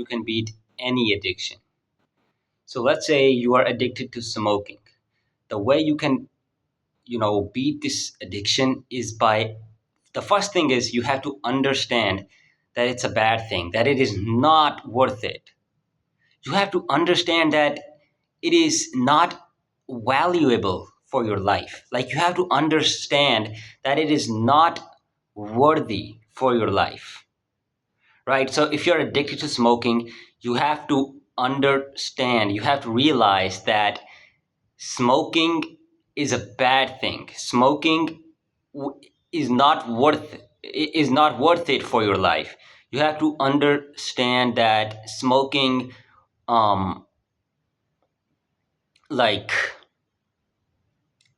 you can beat any addiction. So let's say you are addicted to smoking. The way you can, beat this addiction is by, the first thing is you have to understand that it's a bad thing, that it is not worth it. You have to understand that it is not valuable for your life. Like, you have to understand that it is not worthy for your life, right? So if you're addicted to smoking, you have to understand, you have to realize that smoking is a bad thing. Smoking is not worth it for your life. You have to understand that smoking, um like,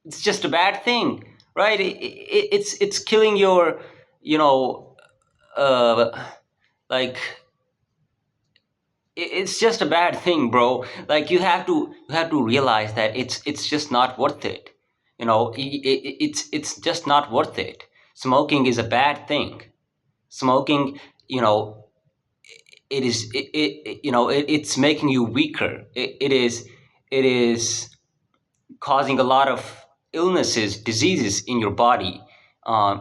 it's just a bad thing, right? It's killing your, you know uh like, it's just a bad thing, bro. Like, you have to realize that it's just not worth it. It's just not worth it. Smoking is a bad thing. Smoking, you know it is it's making you weaker. It is causing a lot of illnesses, diseases in your body.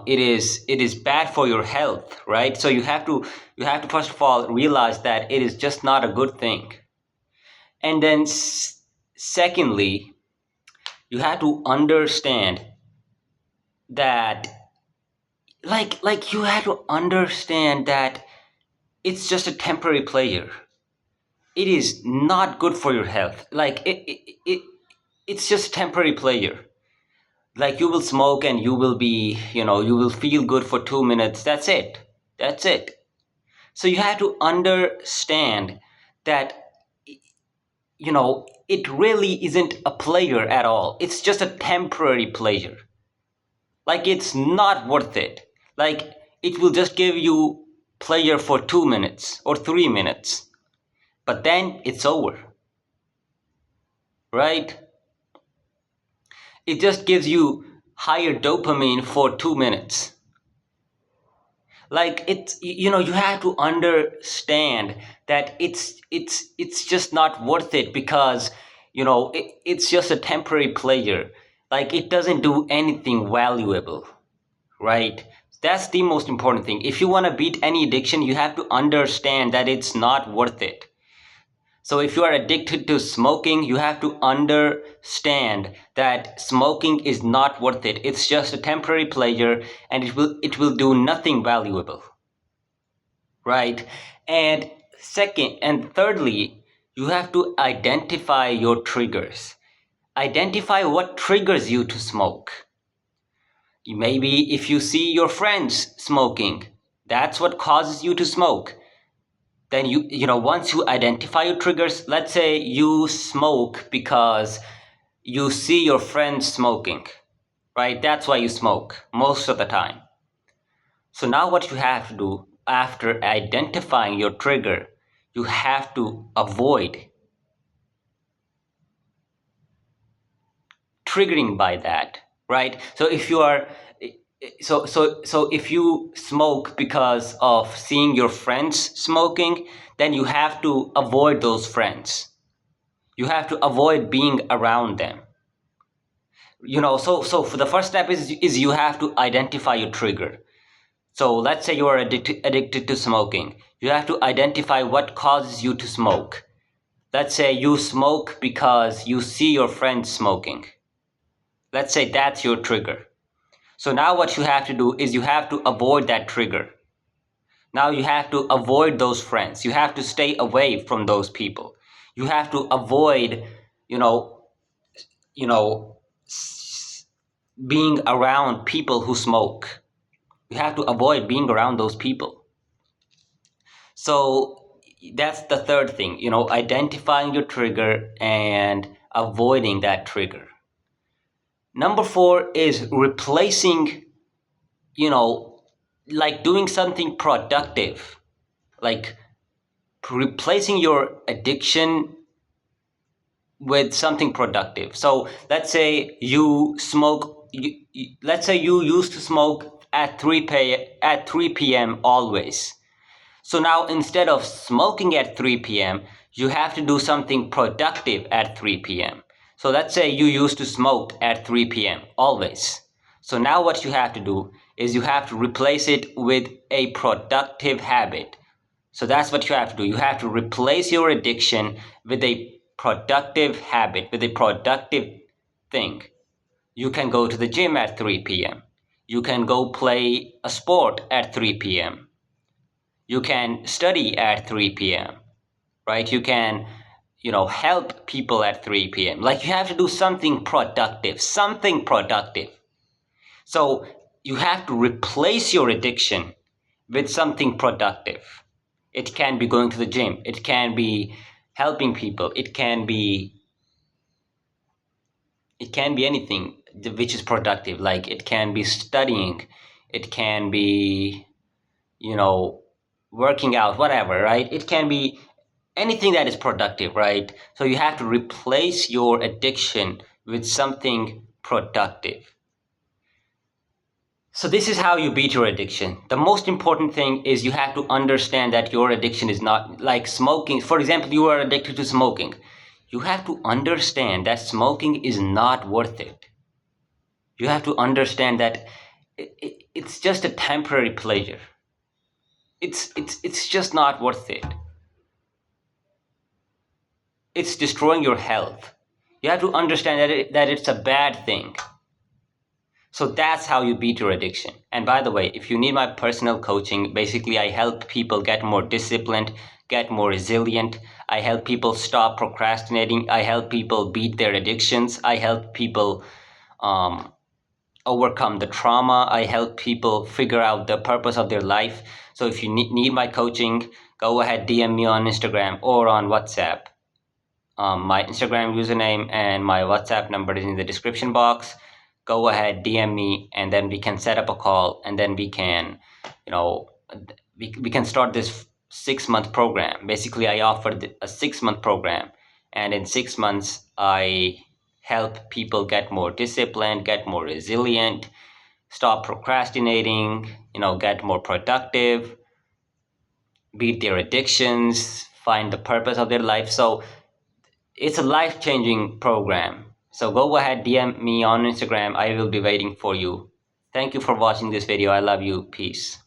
It is bad for your health, right? So you have to first of all realize that it is just not a good thing. And then secondly, you have to understand that, you have to understand that it's just a temporary pleasure. It is not good for your health. Like, it's just temporary pleasure. Like, you will smoke and you will be, you will feel good for 2 minutes. That's it. So you have to understand that, it really isn't a pleasure at all. It's just a temporary pleasure. Like, it's not worth it. Like, it will just give you pleasure for 2 minutes or 3 minutes, but then it's over, right? It just gives you higher dopamine for 2 minutes. Like, you have to understand that it's just not worth it, because it's just a temporary pleasure. Like, it doesn't do anything valuable, right? That's the most important thing. If you want to beat any addiction, you have to understand that it's not worth it. So if you are addicted to smoking, you have to understand that smoking is not worth it. It's just a temporary pleasure, and it will do nothing valuable. Right? And thirdly, you have to identify your triggers. Identify what triggers you to smoke. Maybe if you see your friends smoking, that's what causes you to smoke. Then once you identify your triggers, let's say you smoke because you see your friends smoking, right? That's why you smoke most of the time. So now what you have to do, after identifying your trigger, you have to avoid triggering by that, right? So if you are so if you smoke because of seeing your friends smoking, then you have to avoid those friends. You have to avoid being around them. So for the first step is you have to identify your trigger. So let's say you are addicted to smoking. You have to identify what causes you to smoke. Let's say you smoke because you see your friends smoking. Let's say that's your trigger. So now what you have to do is you have to avoid that trigger. Now you have to avoid those friends. You have to stay away from those people. You have to avoid, you know, you know, being around people who smoke. You have to avoid being around those people. So that's the third thing, identifying your trigger and avoiding that trigger. Number 4 is replacing, like doing something productive, like replacing your addiction with something productive. So let's say you smoke, let's say you used to smoke at 3 p.m. always. So now instead of smoking at 3 p.m., you have to do something productive at 3 p.m. So let's say you used to smoke at 3 p.m. always. So now what you have to do is you have to replace it with a productive habit. So that's what you have to do. You have to replace your addiction with a productive habit, with a productive thing. You can go to the gym at 3 p.m. You can go play a sport at 3 p.m. You can study at 3 p.m., right? You can, help people at 3 p.m. Like you have to do something productive, something productive. So you have to replace your addiction with something productive. It can be going to the gym. It can be helping people. It can be anything which is productive. Like it can be studying. It can be, working out, whatever, right? It can be anything that is productive, right? So you have to replace your addiction with something productive. So this is how you beat your addiction. The most important thing is you have to understand that your addiction is not like smoking. For example, you are addicted to smoking. You have to understand that smoking is not worth it. You have to understand that it's just a temporary pleasure. It's just not worth it. It's destroying your health. You have to understand that it's a bad thing. So that's how you beat your addiction. And by the way, if you need my personal coaching, basically I help people get more disciplined, get more resilient. I help people stop procrastinating. I help people beat their addictions. I help people um, overcome the trauma. I help people figure out the purpose of their life. So if you need my coaching, go ahead, DM me on Instagram or on WhatsApp. My Instagram username and my WhatsApp number is in the description box. Go ahead, DM me, and then we can set up a call, and then we can, we can start this 6-month program. Basically, I offered a 6-month program, and in 6 months, I help people get more disciplined, get more resilient, stop procrastinating, get more productive, beat their addictions, find the purpose of their life. So it's a life-changing program. So go ahead, DM me on Instagram. I will be waiting for you. Thank you for watching this video. I love you. Peace.